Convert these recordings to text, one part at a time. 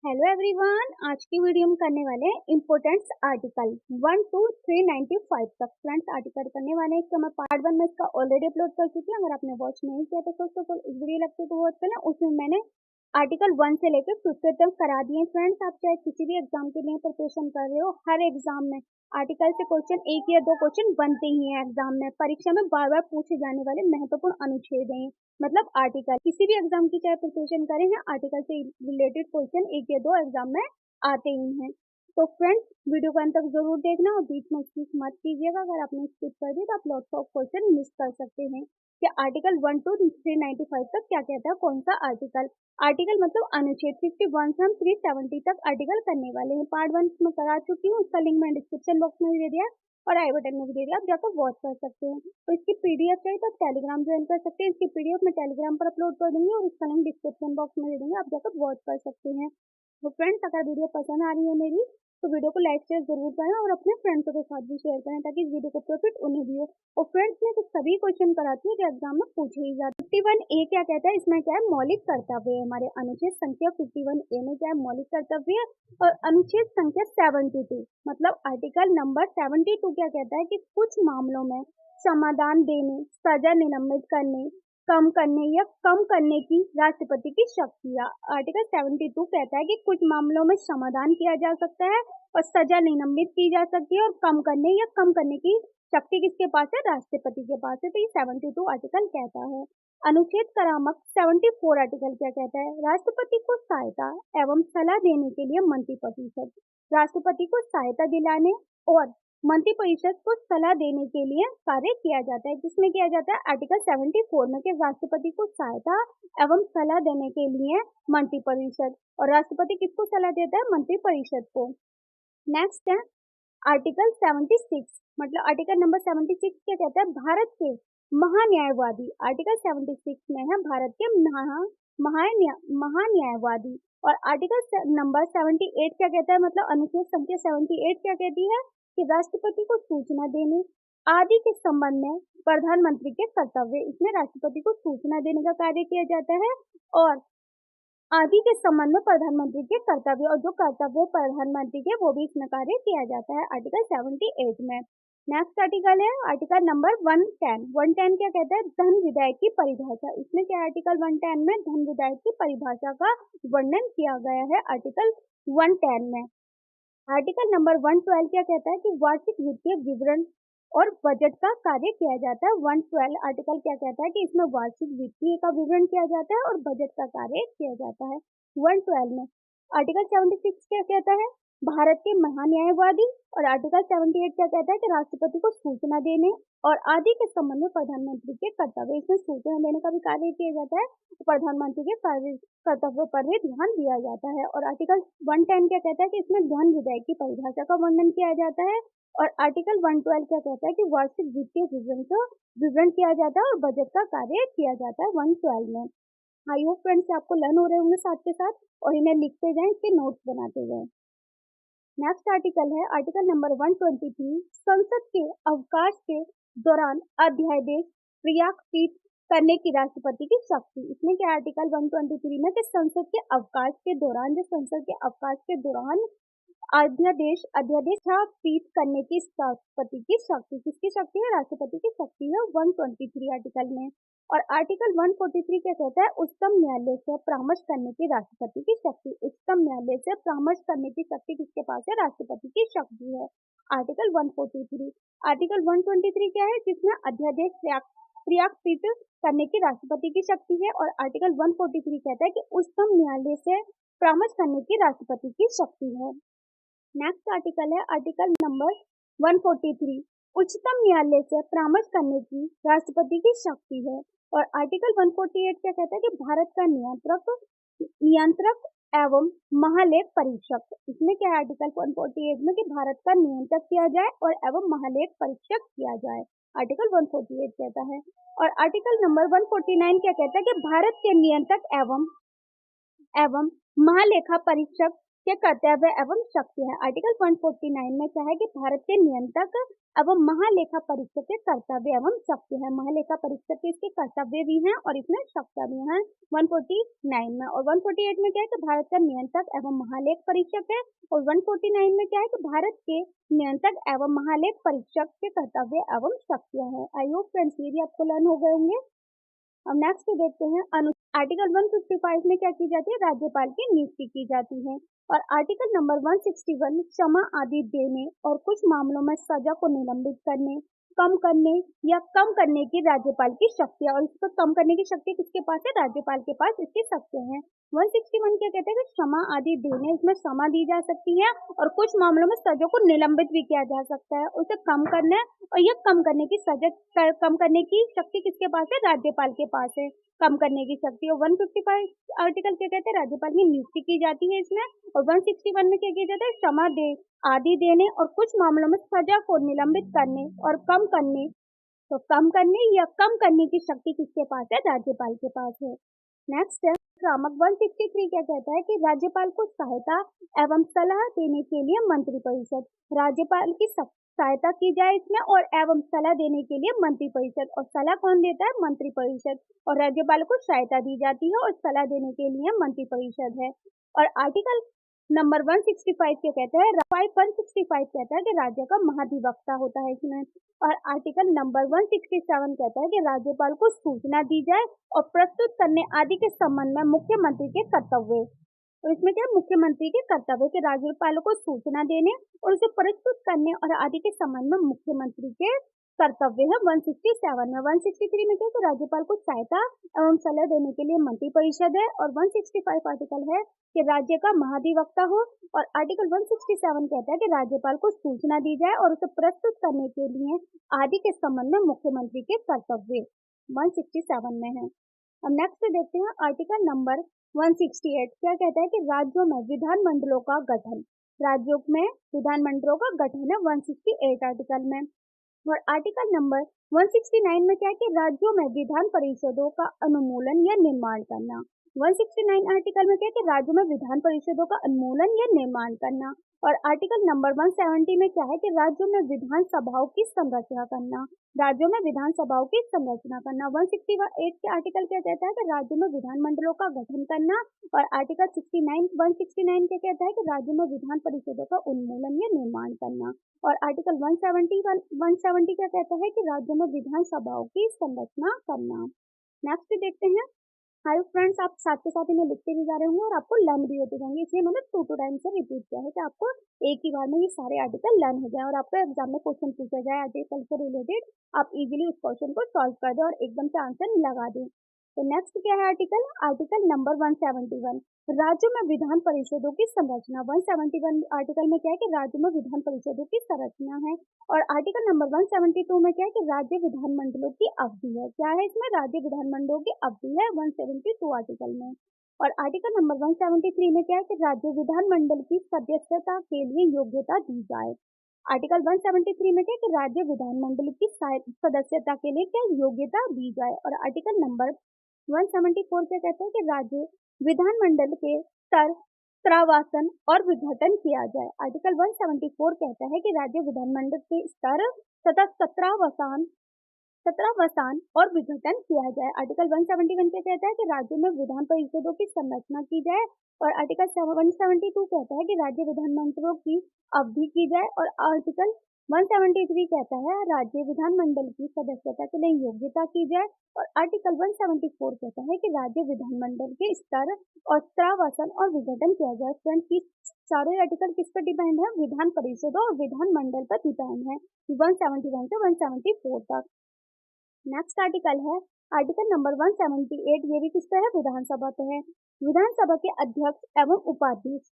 Hello everyone, आज की video में करने वाले हैं इम्पोर्टेंट्स आर्टिकल 1 to 395 तक। फ्रेंड्स, आर्टिकल करने वाले हैं। इसका मैं पार्ट 1 में इसका ऑलरेडी अपलोड कर चुकी हूँ। अगर आपने वॉच नहीं किया तो फर्स्ट ऑफ ऑल इस वीडियो लगती है तो वॉच करना। उसमें मैंने आर्टिकल 1 से लेकर 5 तक करा दिए। फ्रेंड्स, आप चाहे किसी भी एग्जाम के लिए प्रिपरेशन कर रहे हो, हर एग्जाम में आर्टिकल से क्वेश्चन एक या दो क्वेश्चन बनते ही हैं। एग्जाम में, परीक्षा में बार बार पूछे जाने वाले महत्वपूर्ण अनुच्छेद हैं, मतलब आर्टिकल। किसी भी एग्जाम की चाहे प्रिपरेशन करें हैं, आर्टिकल से रिलेटेड क्वेश्चन एक या दो एग्जाम में आते ही हैं। तो फ्रेंड्स, वीडियो को अंत तक जरूर देखना और बीच में स्किप मत कीजिएगा। अगर आपने स्किप कर दी तो आप लॉट्स ऑफ क्वेश्चन मिस कर सकते हैं कि आर्टिकल 1 to 395 तक क्या कहता है, कौन सा आर्टिकल। आर्टिकल मतलब अनुच्छेद 51 से हम 370 तक आर्टिकल करने वाले हैं। पार्ट 1 में करा चुकी हूँ, उसका लिंक मैं डिस्क्रिप्शन बॉक्स में दे दिया और आई बटन में भी दे दिया, आप जाकर वॉच कर सकते हैं। तो इसकी पीडीएफ चाहिए तो आप टेलीग्राम ज्वाइन कर सकते हैं। इसकी पीडीएफ मैं टेलीग्राम पर अपलोड कर दूंगी और इसका लिंक डिस्क्रिप्शन बॉक्स में दे दूंगी, आप जाकर वॉच कर सकते हैं। तो फ्रेंड्स, अगर वीडियो पसंद आ रही है मेरी तो वीडियो को लाइक शेयर जरूर करें और अपने फ्रेंड्स के साथ भी शेयर करें ताकि इस वीडियो को प्रॉफिट उन्हें भी हो। और फ्रेंड्स, मैं कुछ सभी क्वेश्चन कराती हूँ जो एग्जाम में पूछे ही जाते हैं। 51A क्या कहता है, इसमें क्या है, मौलिक कर्तव्य है। हमारे अनुच्छेद संख्या 51A में क्या है, मौलिक कर्तव्य है। और अनुच्छेद संख्या 72 मतलब आर्टिकल नंबर 72 क्या कहता है कि कुछ मामलों में समाधान देने, सजा निलंबित करने, कम करने या कम करने की राष्ट्रपति की शक्ति है। आर्टिकल 72 कहता है कि कुछ मामलों में समाधान किया जा सकता है और सजा निलंबित की जा सकती है और कम करने या कम करने की शक्ति किसके पास है, राष्ट्रपति के पास है। तो ये 72 आर्टिकल कहता है। अनुच्छेद करामक 74 आर्टिकल क्या कहता है, राष्ट्रपति को सहायता एवं सलाह देने के लिए मंत्रिपरिषद, राष्ट्रपति को सहायता दिलाने और मंत्रिपरिषद को सलाह देने के लिए कार्य किया जाता है। जिसमें किया जाता है आर्टिकल 74 में कि राष्ट्रपति को सहायता एवं सलाह देने के लिए मंत्रिपरिषद, और राष्ट्रपति किसको सलाह देता है, मंत्रिपरिषद को। नेक्स्ट है आर्टिकल 76, मतलब आर्टिकल नंबर 76 क्या कहता है, भारत के महान्यायवादी। आर्टिकल 76 में है भारत के महान्यायवादी। और आर्टिकल नंबर 78 क्या कहता है, मतलब अनुच्छेद संख्या 78 क्या कहती है कि राष्ट्रपति को सूचना देने आदि के संबंध में प्रधानमंत्री के कर्तव्य, इसमें राष्ट्रपति को सूचना देने का कार्य किया जाता है और आदि के संबंध में प्रधानमंत्री के कर्तव्य, और जो कर्तव्य प्रधानमंत्री के वो भी इसमें कार्य किया जाता है आर्टिकल 78 में। नेक्स्ट आर्टिकल है आर्टिकल नंबर 110। 110 क्या कहता है, धन विधायक की परिभाषा। इसमें क्या आर्टिकल 110 में धन विधायक की परिभाषा का वर्णन किया गया है आर्टिकल 110 में। आर्टिकल नंबर 112 क्या कहता है कि वार्षिक वित्तीय विवरण और बजट का कार्य किया जाता है। 112 आर्टिकल क्या कहता है कि इसमें वार्षिक वित्तीय का विवरण किया जाता है और बजट का कार्य किया जाता है 112 में। आर्टिकल 76 क्या कहता है, भारत के महान्यायवादी। और आर्टिकल 78 क्या कहता है कि राष्ट्रपति को सूचना देने और आदि के संबंध में प्रधानमंत्री के कर्तव्य, इसमें सूचना देने का भी कार्य किया जाता है, प्रधानमंत्री के कार्य कर्तव्य पर भी ध्यान दिया जाता है। और आर्टिकल 110 क्या कहता है कि इसमें धन विधायक की परिभाषा का वर्णन किया जाता है। और आर्टिकल 112 क्या कहता है कि वार्षिक वित्तीय विवरण का विवरण किया जाता है और बजट का कार्य किया जाता है 112 में। आई होप फ्रेंड्स आपको लर्न हो रहे होंगे साथ के साथ, और इन्हें लिखते जाएं, इसके नोट्स बनाते जाएं। नेक्स्ट आर्टिकल है आर्टिकल नंबर 123, संसद के अवकाश के दौरान अध्यादेश क्रियान्वित करने की राष्ट्रपति की शक्ति। इसमें क्या आर्टिकल 123 में कि संसद के अवकाश के दौरान, जो संसद के अवकाश के दौरान अध्यादेश पारित करने की राष्ट्रपति की शक्ति, किसकी शक्ति है, राष्ट्रपति की शक्ति है 123 आर्टिकल में। और आर्टिकल 143 क्या कहता है, उच्चतम न्यायालय से परामर्श करने की राष्ट्रपति की शक्ति। उच्चतम न्यायालय से परामर्श करने की शक्ति किसके पास है, राष्ट्रपति की शक्ति है आर्टिकल 143। आर्टिकल 123 क्या है, जिसमें अध्यादेश क्रियान्वित करने की राष्ट्रपति की शक्ति है। और आर्टिकल 143 कहता है कि उच्चतम न्यायालय से परामर्श करने की राष्ट्रपति की शक्ति है। नेक्स्ट आर्टिकल है आर्टिकल नंबर 143, उच्चतम न्यायालय से परामर्श करने की राष्ट्रपति की शक्ति है। और आर्टिकल 148 क्या कहता है कि भारत का नियंत्रक एवं महालेख परीक्षक। इसमें क्या है आर्टिकल 148 में कि भारत का नियंत्रक किया जाए और एवं महालेख परीक्षक किया जाए, आर्टिकल 148 कहता है। और आर्टिकल नंबर 149 क्या कहता है कि भारत के नियंत्रक एवं महालेखा परीक्षक के कर्तव्य एवं शक्ति है। आर्टिकल 149 में क्या है कि भारत के नियंत्रक एवं महालेखा परीक्षक के कर्तव्य एवं शक्ति है। महालेखा परीक्षक के इसके कर्तव्य भी हैं और इसमें शक्ति भी है 149 में। और 148 में क्या है कि भारत का नियंत्रक एवं महालेख परीक्षक है। और 149 में क्या है कि भारत के नियंत्रक एवं महालेख परीक्षक के कर्तव्य एवं शक्तियां हैं। आई होप फ्रेंड्स ये भी आपको लर्न हो गए होंगे। अब नेक्स्ट देखते हैं आर्टिकल 155 में क्या की जाती है, राज्यपाल की नियुक्ति की जाती है। और आर्टिकल नंबर 161 क्षमा आदि देने और कुछ मामलों में सजा को निलंबित करने, कम करने या कम करने की राज्यपाल की शक्ति है। और इस पर कम करने की शक्ति किसके पास है, राज्यपाल के पास इसकी शक्ति है। 161 क्या कहते हैं कि क्षमा आदि देने, इसमें क्षमा दी जा सकती है और कुछ मामलों में सजा को निलंबित भी किया जा सकता है। उसे कम करना और यह कम करने की सजा कम करने की शक्ति किसके पास है, राज्यपाल के पास है कम करने की शक्ति। और 155 आर्टिकल क्या कहते हैं, राज्यपाल की नियुक्ति की जाती है इसमें। और 161 में क्या किया जाता है, क्षमा दे आदि देने और कुछ मामलों में सजा को निलंबित करने और कम करने, तो कम करने या कम करने की शक्ति किसके पास है, राज्यपाल के पास है। नेक्स्ट है क्रामक 163 क्या कहता है कि राज्यपाल को सहायता एवं सलाह देने के लिए मंत्रिपरिषद, राज्यपाल की सहायता की जाए इसमें और एवं सलाह देने के लिए मंत्रिपरिषद। और सलाह कौन देता है, मंत्रिपरिषद। और राज्यपाल को सहायता दी जाती है और सलाह देने के लिए मंत्रिपरिषद है। और आर्टिकल नंबर 165 क्या कहता है, 165 कहता है कि राज्य का महाधिवक्ता होता है इसमें। और आर्टिकल नंबर 167 कहता है कि राज्यपाल को सूचना दी जाए और प्रस्तुत करने आदि के संबंध में मुख्यमंत्री के कर्तव्य। तो इसमें क्या, मुख्यमंत्री के कर्तव्य के राज्यपाल को सूचना देने और उसे प्रस्तुत करने और आदि के संबंध में मुख्यमंत्री के कर्तव्य है 167 में। 163 में क्या, तो राज्यपाल को सहायता एवं सलाह देने के लिए मंत्रिपरिषद है। और 165 आर्टिकल है कि राज्य का महाधिवक्ता हो। और आर्टिकल 167 कहता है कि राज्यपाल को सूचना दी जाए और उसे प्रस्तुत करने के लिए आदि के संबंध में मुख्यमंत्री के कर्तव्य 167 में है। अब नेक्स्ट देखते हैं आर्टिकल नंबर 168 क्या कहता है कि राज्यों में विधानमंडलों का गठन, राज्यों में विधानमंडलों का गठन है 168 आर्टिकल में। और आर्टिकल नंबर 169 में क्या है कि राज्यों में विधान परिषदों का अनुमोदन या निर्माण करना। 169 आर्टिकल में क्या है कि राज्यों में विधान परिषदों का अनुमोदन या निर्माण करना। और आर्टिकल नंबर 170 में क्या है कि राज्यों में विधान सभाओं की संरचना करना, राज्यों में विधान सभाओं की संरचना करना। 168 के आर्टिकल क्या कहता है कि राज्यों में विधानमंडलों का गठन करना। और आर्टिकल 169 क्या कहता है कि राज्यों में विधान परिषदों का उन्मूलन या निर्माण करना। और आर्टिकल 170 क्या कहता है कि राज्यों में विधान सभाओं की संरचना करना। नेक्स्ट देखते हैं। हाय फ्रेंड्स, आप साथ के साथ इन्हें लिखते भी जा रहे होंगे और आपको लर्न भी होते जाएंगे, इसलिए मैंने 2 टाइम से रिपीट किया है कि आपको एक ही बार में ये सारे आर्टिकल लर्न हो जाए और आपको एग्जाम में क्वेश्चन पूछा जाए आर्टिकल से रिलेटेड, आप इजीली उस क्वेश्चन को सॉल्व कर दें और एकदम से आंसर लगा दें। तो नेक्स्ट क्या है आर्टिकल, आर्टिकल नंबर 171 राज्यों में विधान परिषदों की संरचना। 171 आर्टिकल में क्या है कि राज्यों में विधान परिषदों की संरचना है। और आर्टिकल नंबर 172 में क्या है कि राज्य विधानमंडलों की अवधि है, क्या है इसमें, राज्य विधानमंडलों की अवधि है 172 आर्टिकल में। और आर्टिकल नंबर 173 में क्या है कि राज्य विधानमंडल की सदस्यता के लिए योग्यता दी जाए। आर्टिकल 173 में क्या है कि राज्य विधानमंडल की सदस्यता के लिए क्या योग्यता दी जाए। और आर्टिकल नंबर 174 क्या कहते हैं कि राज्य विधानमंडल के स्तर त्रावासन और विघटन किया जाए। आर्टिकल 174 कहता है कि राज्य विधानमंडल के स्तर तथा सत्रावसान और विघटन किया जाए। आर्टिकल 171 क्या कहता है कि राज्यों में विधान परिषदों की संरचना की जाए। और आर्टिकल 172 कहता है कि राज्य विधानमंडलों की अवधि की जाए। और आर्टिकल 173 कहता है राज्य विधानमंडल की सदस्यता के लिए योग्यता की जाए। और आर्टिकल 174 कहता है कि राज्य विधानमंडल के स्तर और त्रावासन और विघटन किया जाए। फ्रेंड्स, की सारे आर्टिकल किस पर डिपेंड है, विधान परिषदों और विधानमंडल पर डिपेंड है 171 से 174 तक। नेक्स्ट आर्टिकल है आर्टिकल नंबर 178, ये भी किस पे है, विधानसभा पे है। विधानसभा के अध्यक्ष एवं उपाध्यक्ष।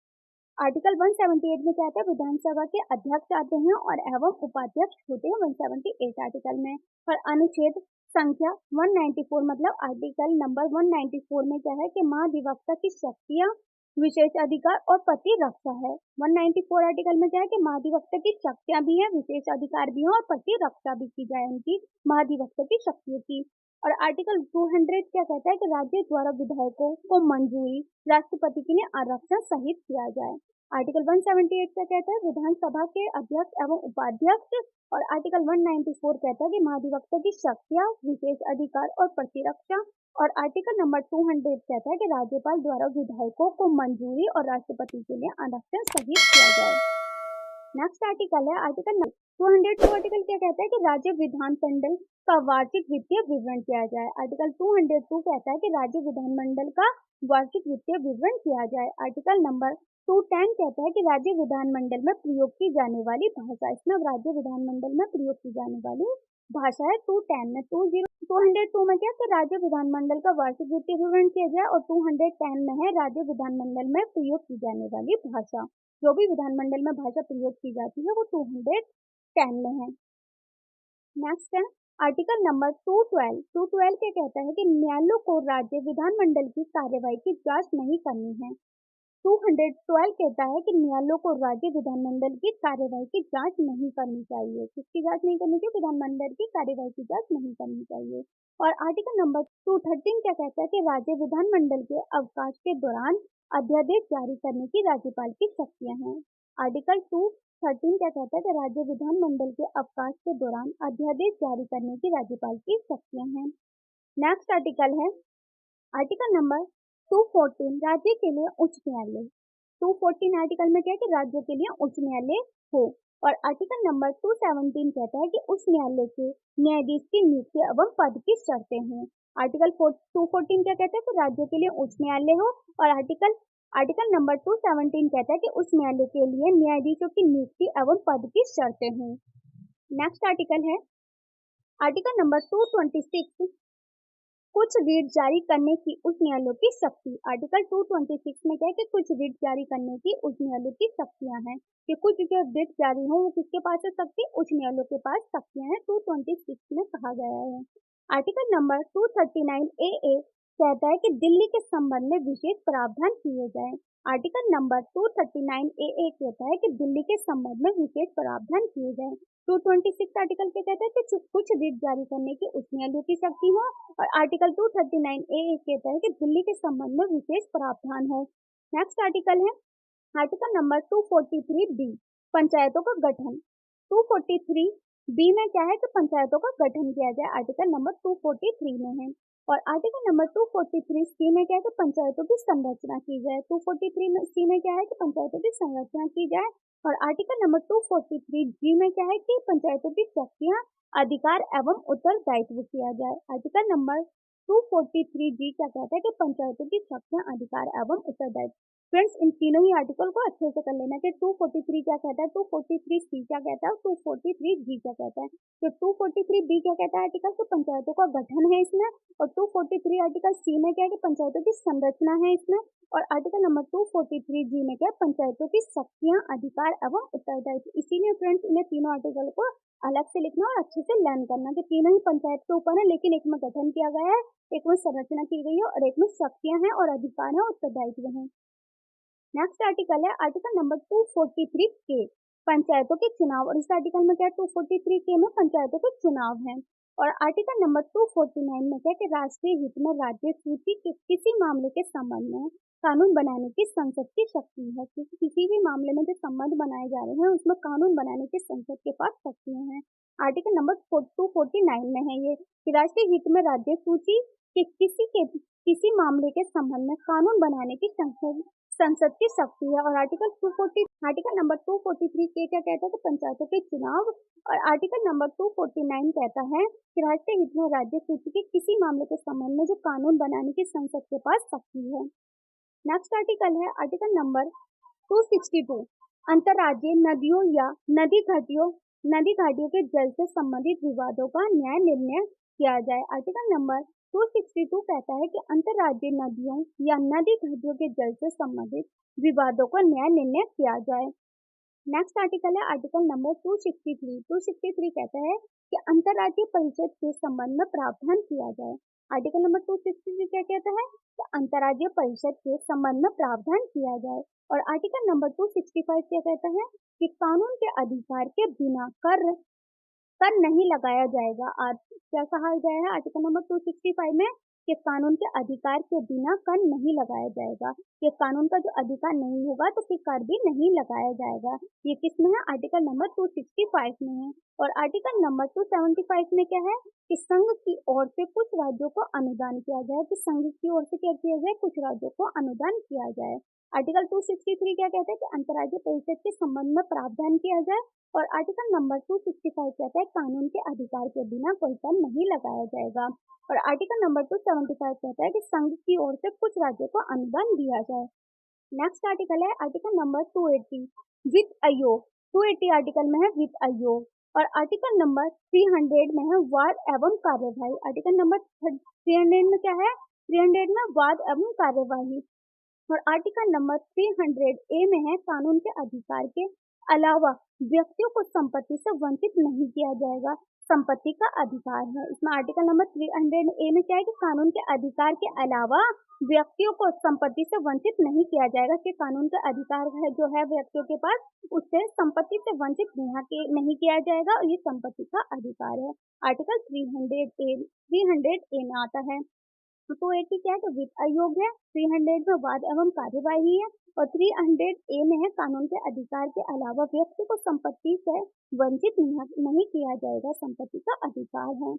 आर्टिकल 178 में क्या आता है, विधानसभा के अध्यक्ष आते हैं और एवं उपाध्यक्ष होते हैं 178 आर्टिकल में। और अनुच्छेद संख्या 194 मतलब आर्टिकल नंबर 194 में क्या है कि महाधिवक्ता की शक्तियां, विशेष अधिकार और प्रतिरक्षा है। 194 आर्टिकल में क्या है कि महाधिवक्ता की शक्तियां भी हैं, विशेष अधिकार भी हैं और प्रतिरक्षा भी की जाए उनकी, महाधिवक्ता की शक्तियों की। और आर्टिकल 200 क्या कहता है कि राज्य द्वारा विधायकों को मंजूरी राष्ट्रपति के लिए आरक्षण सहित किया जाए। आर्टिकल 178 क्या कहता है, विधानसभा के अध्यक्ष एवं उपाध्यक्ष। और आर्टिकल 194 कहता है कि महाधिवक्ता की शक्तियां, विशेष अधिकार और प्रतिरक्षा। और आर्टिकल नंबर 200 कहता है कि राज्यपाल द्वारा विधायकों को मंजूरी और राष्ट्रपति के लिए आरक्षण स्थगित किया जाए। नेक्स्ट आर्टिकल है आर्टिकल 202। आर्टिकल क्या कहता है कि राज्य विधानमंडल का वार्षिक वित्तीय विवरण किया जाए। आर्टिकल 202 कहता है कि राज्य विधानमंडल का वार्षिक वित्तीय विवरण किया जाए। आर्टिकल नंबर 210 कहता है कि राज्य विधानमंडल में प्रयोग की जाने वाली भाषा। इसमें अब राज्य विधानमंडल में प्रयोग की जाने वाली भाषा है 210 में। 202 में क्या, कि राज्य विधानमंडल का वार्षिक वित्तीय विवरण किया जाए। और 210 में है राज्य विधानमंडल में प्रयोग की जाने वाली भाषा। जो भी विधानमंडल में भाषा प्रयोग की जाती है वो 210 में है। नेक्स्ट है आर्टिकल नंबर 212। 212 क्या कहता है कि न्यायालयों को राज्य विधानमंडल की कार्यवाही की जांच नहीं करनी है। 212 कहता है कि न्यायालयों को राज्य विधानमंडल की कार्यवाही की जांच नहीं करनी चाहिए। किसकी जांच नहीं करनी चाहिए? विधानमंडल की कार्यवाही की जांच नहीं करनी चाहिए। और आर्टिकल नंबर 213 क्या कहता है कि राज्य विधानमंडल के अवकाश के दौरान अध्यादेश जारी करने की राज्यपाल की शक्तियां हैं। आर्टिकल 213 क्या कहता है कि राज्य विधानमंडल के अवकाश के दौरान अध्यादेश जारी करने की राज्यपाल की शक्तियां हैं। नेक्स्ट आर्टिकल है आर्टिकल नंबर 214, राज्य के लिए उच्च न्यायालय। 214 आर्टिकल में क्या है कि राज्य के लिए उच्च न्यायालय हो। और आर्टिकल नंबर 217 कहता है कि उच्च न्यायालय के न्यायाधीश की नियुक्ति एवं पद की शर्तें हैं। आर्टिकल 214 क्या कहता है कि राज्य के लिए उच्च न्यायालय हो। और आर्टिकल नंबर 217 कहता है कि उच्च न्यायालय के लिए न्यायाधीशों की नियुक्ति एवं पद की शर्तें हैं। नेक्स्ट आर्टिकल है आर्टिकल नंबर 226, कुछ रीट जारी करने की उच्च न्यायालयों की शक्ति। आर्टिकल 226 में क्या है कि कुछ रीट जारी करने की उच्च न्यायालयों की शक्तियां हैं। कि कुछ जो रीट जारी हो वो किसके पास है शक्ति? उच्च न्यायालयों के पास शक्तियां हैं, 226 में कहा गया है। आर्टिकल नंबर 239 ए कहता है कि दिल्ली के संबंध में विशेष प्रावधान किए जाए। आर्टिकल नंबर 239 ए कहता है कि दिल्ली के संबंध में विशेष प्रावधान किए जाए। 226 आर्टिकल क्या कहता है कि कुछ रीट जारी करने की उच्च न्यायालयों की शक्ति हो। और आर्टिकल 239 ए कहता है कि दिल्ली के संबंध में विशेष प्रावधान हो। नेक्स्ट आर्टिकल है आर्टिकल नंबर 243 बी, पंचायतों का गठन। 243 बी में क्या है कि पंचायतों का गठन किया जाए। आर्टिकल नंबर 243 में है। और आर्टिकल नंबर 243 सी में क्या है कि पंचायतों की संरचना की जाए। 243 सी में क्या है कि पंचायतों की संरचना की जाए। और आर्टिकल नंबर 243 जी में क्या है कि पंचायतों की शक्तियां, अधिकार एवं उत्तरदायित्व किया जाए। आर्टिकल नंबर 243 जी क्या कहता है कि पंचायतों की शक्तियां, अधिकार एवं उत्तरदायित्व। फ्रेंड्स इन तीनों ही आर्टिकल को अच्छे से कर लेना कि 243 क्या कहता है, 243 सी क्या कहता है, 243 जी क्या कहता है। तो 243 बी क्या कहता है आर्टिकल, तो पंचायतों का गठन है इसमें। और 243 आर्टिकल सी में क्या है कि पंचायतों की संरचना है इसमें। और आर्टिकल नंबर 243 जी में क्या है, पंचायतों की शक्तियां, अधिकार एवं उत्तरदायित्व। इसीलिए फ्रेंड्स इन्हें तीनों आर्टिकल को अलग से लिखना और अच्छे से लर्न करना कि तीनों ही पंचायत के ऊपर है, लेकिन एक में गठन किया गया है, एक में संरचना की गई है और एक में शक्तियां हैं और अधिकार है और उत्तरदायित्व है। नेक्स्ट आर्टिकल है आर्टिकल नंबर 243 के, पंचायतों के चुनाव। और इस आर्टिकल में क्या है, 243 के में पंचायतों के चुनाव है। और आर्टिकल नंबर 249 में क्या है कि राष्ट्रीय हित में राज्य सूची के किसी मामले के संबंध में कानून बनाने की संसद की शक्ति है। किसी भी मामले में जो संबंध बनाए जा रहे हैं उसमें कानून बनाने की संसद के पास शक्तियां हैं। आर्टिकल नंबर 249 में है ये कि राष्ट्रीय हित में राज्य सूची के किसी मामले के संबंध में कानून बनाने की संसद की शक्ति है। और आर्टिकल नंबर 243 के क्या कहता है कि पंचायतों के चुनाव। और आर्टिकल नंबर 249 कहता है कि राष्ट्रीय हित में राज्य सूची के किसी मामले के संबंध में जो कानून बनाने की संसद के पास शक्ति है। नेक्स्ट आर्टिकल है आर्टिकल नंबर 262, अंतर्राज्यीय नदियों या नदी घाटियों के जल से संबंधित विवादों का न्याय निर्णय किया जाए। आर्टिकल नंबर 262 कहता है कि अंतर्राज्यीय नदियों या नदी घाटियों के जल से संबंधित विवादों का न्याय निर्णय किया जाए। नेक्स्ट आर्टिकल है आर्टिकल नंबर 263। 263 कहता है कि अंतर्राज्यीय परिषद के संबंध में प्रावधान किया जाए। आर्टिकल नंबर 263 क्या कहता है कि अंतर्राज्यीय परिषद के संबंध में प्रावधान किया जाए। और आर्टिकल नंबर 265 क्या कहता है कि कानून के अधिकार के बिना कर नहीं लगाया जाएगा। क्या कहा गया है आर्टिकल नंबर 265 में कि कानून के अधिकार के बिना कर नहीं लगाया जाएगा। ये कानून का जो अधिकार नहीं होगा तो फिर कर भी नहीं लगाया जाएगा। ये किस में है? आर्टिकल नंबर 265 में है। और आर्टिकल नंबर 275 में क्या है कि संघ की ओर से कुछ राज्यों को अनुदान किया जाए, कि संघ की ओर से क्या किया जाए? कुछ राज्यों को अनुदान किया जाए। आर्टिकल 263 क्या कहता है कि अंतर्राज्यीय परिषद के संबंध में प्रावधान किया जाए। और आर्टिकल नंबर 265 कहता है कानून के अधिकार के बिना कोई कर नहीं लगाया जाएगा। और आर्टिकल नंबर 275 कहता है कि संघ की ओर से कुछ राज्यों को अनुदान दिया जाए। नेक्स्ट आर्टिकल है आर्टिकल नंबर 280 वित्त आयोग। 280 आर्टिकल में है वित्त आयोग। और आर्टिकल नंबर 300 में है वाद एवं कार्यवाही। आर्टिकल नंबर 300 में क्या है? 300 में वाद एवं कार्यवाही। और आर्टिकल नंबर 300 ए में है कानून के अधिकार के अलावा व्यक्तियों को संपत्ति से वंचित नहीं किया जाएगा। संपत्ति का अधिकार है इसमें। आर्टिकल नंबर 300 ए में क्या है कि कानून के अधिकार के अलावा व्यक्तियों को संपत्ति से वंचित नहीं किया जाएगा, कि कानून का अधिकार है जो है व्यक्तियों के पास, उससे संपत्ति से वंचित नहीं किया जाएगा, और ये संपत्ति का अधिकार है। आर्टिकल 300 ए में आता है। 280 क्या है? तो वित्त आयोग है। 300 में वाद एवं कार्यवाही है। और 300 ए में है कानून के अधिकार के अलावा व्यक्ति को संपत्ति से वंचित नहीं किया जाएगा, संपत्ति का अधिकार है।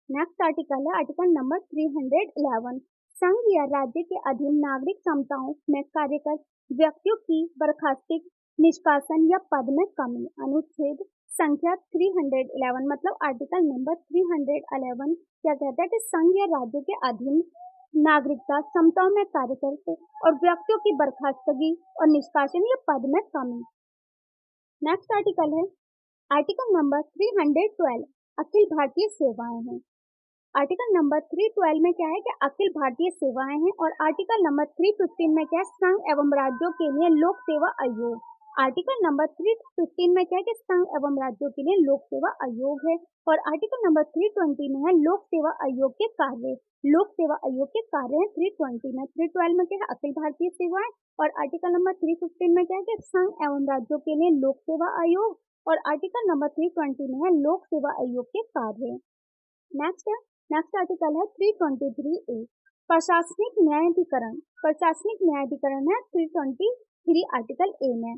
नेक्स्ट आर्टिकल है आर्टिकल नंबर 311 संघ या राज्य के अधीन नागरिक समताओं में कार्यकर व्यक्तियों की बर्खास्तगी, निष्कासन या पद में कमी। अनुच्छेद संख्या 311 मतलब आर्टिकल नंबर 311 क्या कहता है कि संघ या राज्य के अधीन नागरिकता समताओं में कार्य करते और व्यक्तियों की बर्खास्तगी और निष्कासन या पद में कमी। नेक्स्ट आर्टिकल है आर्टिकल नंबर 312 अखिल भारतीय सेवाएं हैं। आर्टिकल नंबर 312 में क्या है कि अखिल भारतीय सेवाएं हैं। और आर्टिकल नंबर 315 में क्या है? संघ एवं राज्यों के लिए लोक सेवा आयोग। आर्टिकल नंबर 315 में क्या है कि संघ एवं राज्यों के लिए लोक सेवा आयोग है। और आर्टिकल नंबर 320 में है लोक सेवा आयोग के कार्य। लोक सेवा आयोग के कार्य है 320 में। 312 में क्या है? अखिल भारतीय सेवाएं। और आर्टिकल नंबर 315 में क्या है कि संघ एवं राज्यों के लिए लोक सेवा आयोग। और आर्टिकल नंबर 320 में है लोक सेवा आयोग के कार्य। नेक्स्ट आर्टिकल है 323 ए प्रशासनिक न्यायाधिकरण। प्रशासनिक न्यायाधिकरण है 323 आर्टिकल ए में।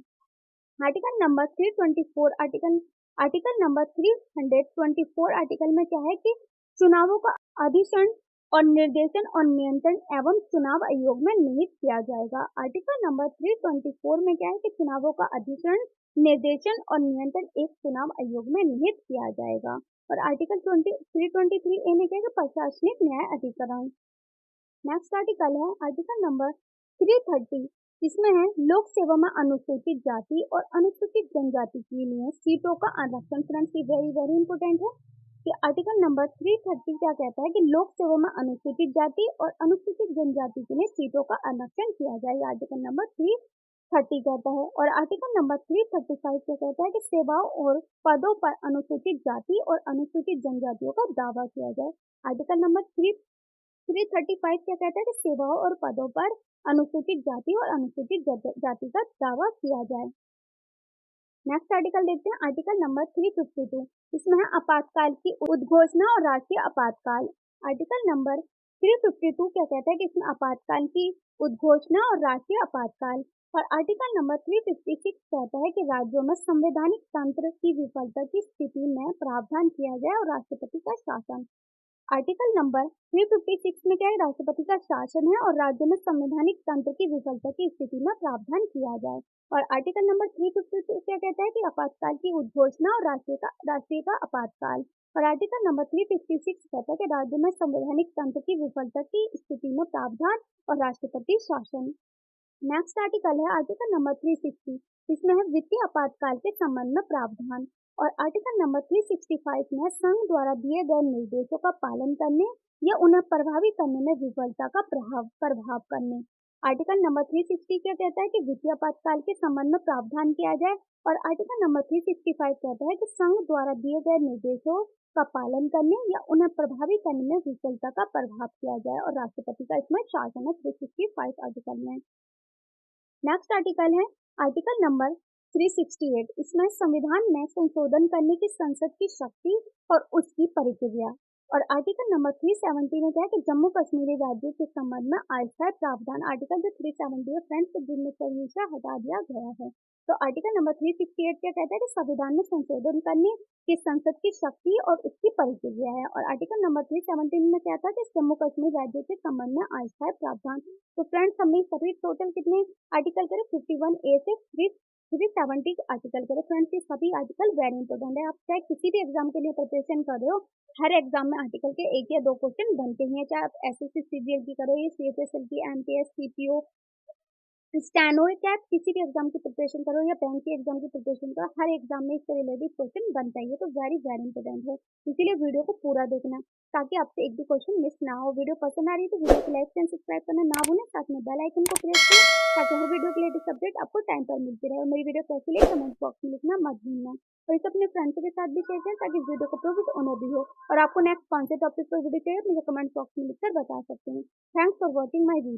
Article number 324 article number 324 article में क्या है कि चुनावों का अधिसरण और निर्देशन और नियंत्रण एवं चुनाव आयोग में निहित किया जाएगा। आर्टिकल नंबर 324 में क्या है कि चुनावों का अधिसरण, निर्देशन और नियंत्रण एक चुनाव आयोग में निहित किया जाएगा। और आर्टिकल 323 ए में क्या है? प्रशासनिक न्याय अधिकरण। नेक्स्ट आर्टिकल है आर्टिकल नंबर 330 इसमें है लोक सेवा में अनुसूचित जाति और अनुसूचित जनजाति के लिए सीटों का आरक्षण। फ्रेंड्स ये वेरी वेरी इंपॉर्टेंट है कि आर्टिकल नंबर 330 क्या कहता है कि लोक सेवा में अनुसूचित जाति और अनुसूचित जनजाति के लिए सीटों का आरक्षण किया जाए। आर्टिकल नंबर 330 कहता है। और आर्टिकल नंबर 335 क्या कहता है कि सेवाओं और पदों पर अनुसूचित जाति और अनुसूचित जनजातियों का दावा किया जाए। आर्टिकल नंबर 335 क्या कहता है कि सेवाओं और पदों पर अनुसूचित जाति और अनुसूचित जाति का दावा किया जाए। नेक्स्ट आर्टिकल देखते हैं आर्टिकल नंबर 352 इसमें है आपातकाल की उद्घोषणा और राष्ट्रीय आपातकाल। आर्टिकल नंबर 352 क्या कहता है कि इसमें आपातकाल की उद्घोषणा और राष्ट्रीय आपातकाल। और आर्टिकल नंबर 356 कहता है कि राज्यों में संवैधानिक तंत्र की विफलता की स्थिति में प्रावधान किया जाए और राष्ट्रपति का शासन। आर्टिकल नंबर 356 में क्या है? राष्ट्रपति का शासन है और राज्य में संवैधानिक तंत्र की विफलता की स्थिति में प्रावधान किया जाए। और आर्टिकल नंबर 352 क्या कहता है कि आपातकाल की उद्घोषणा और राष्ट्रीय का आपातकाल। और आर्टिकल नंबर 356 कहता है कि राज्य में संवैधानिक तंत्र की विफलता की स्थिति में प्रावधान और राष्ट्रपति शासन। नेक्स्ट आर्टिकल है आर्टिकल नंबर 360 इसमें है वित्तीय आपातकाल के संबंध में प्रावधान। और आर्टिकल नंबर 365 में संघ द्वारा दिए गए निर्देशों का पालन करने या उन्हें प्रभावी करने में विफलता का प्रभाव करने। आर्टिकल नंबर 360 क्या कहता है कि वित्तीय आपातकाल के संबंध में प्रावधान किया जाए। और आर्टिकल नंबर 365 कहता है कि संघ द्वारा दिए गए निर्देशों का पालन करने या उन्हें प्रभावी करने में विफलता का प्रभाव किया जाए और राष्ट्रपति का इसमें शासन है 365 आर्टिकल में। नेक्स्ट आर्टिकल है आर्टिकल नंबर 368 इसमें संविधान में संशोधन करने की संसद की शक्ति और उसकी प्रक्रिया। और आर्टिकल नंबर 370 में क्या है कि जम्मू कश्मीर राज्य के संबंध में अस्थायी प्रावधान आर्टिकल जो 370 है फ्रेंड्स जिनमें से हटा दिया गया है। तो आर्टिकल नंबर 368 क्या कहता है कि संविधान में संशोधन करने की संसद की शक्ति और उसकी परिक्रिया है। और आर्टिकल नंबर 317 में क्या था कि जम्मू कश्मीर राज्य के संबंध में अस्थायी प्रावधान। तो फ्रेंड्स हमने सभी टोटल कितने आर्टिकल करे 51A से 370 आर्टिकल करे। फ्रेंड्स ये सभी आर्टिकल वेरी इंपॉर्टेंट है। आप चाहे किसी भी एग्जाम के लिए प्रिपरेशन कर रहे हो, हर एग्जाम में आर्टिकल के 1 या 2 क्वेश्चन बनते ही हैं। चाहे आप एसएससी सीजीएल की करो या सीएचएसएल की, एमटीएस, सीपीओ, स्टैनो, क्या आप किसी भी एग्जाम की प्रिपरेशन करो या बैंक के एग्जाम की प्रिपरेशन करो, हर एग्जाम में इससे रिलेटेड क्वेश्चन बनता ही है। तो वेरी वेरी इंपॉर्टेंट है, इसीलिए वीडियो को पूरा देखना ताकि आपसे एक भी क्वेश्चन मिस ना हो। वीडियो पसंद आ रही है तो वीडियो को लाइक एंड सब्सक्राइब करना ना भूलें, साथ में बेल आइकन को प्रेस करें ताकि हर वीडियो की लेटेस्ट अपडेट आपको टाइम पर मिलती रहे। और मेरी वीडियो कैसी लगी कमेंट बॉक्स में लिखना मत भूलना, और इसे अपने फ्रेंड्स के साथ भी शेयर करें ताकि इस वीडियो को प्रोफिट ऑनर भी हो। और आपको नेक्स्ट कौन से टॉपिक पर वीडियो चाहिए मुझे कमेंट बॉक्स में लिखकर बता सकते हैं। Thanks for watching my video.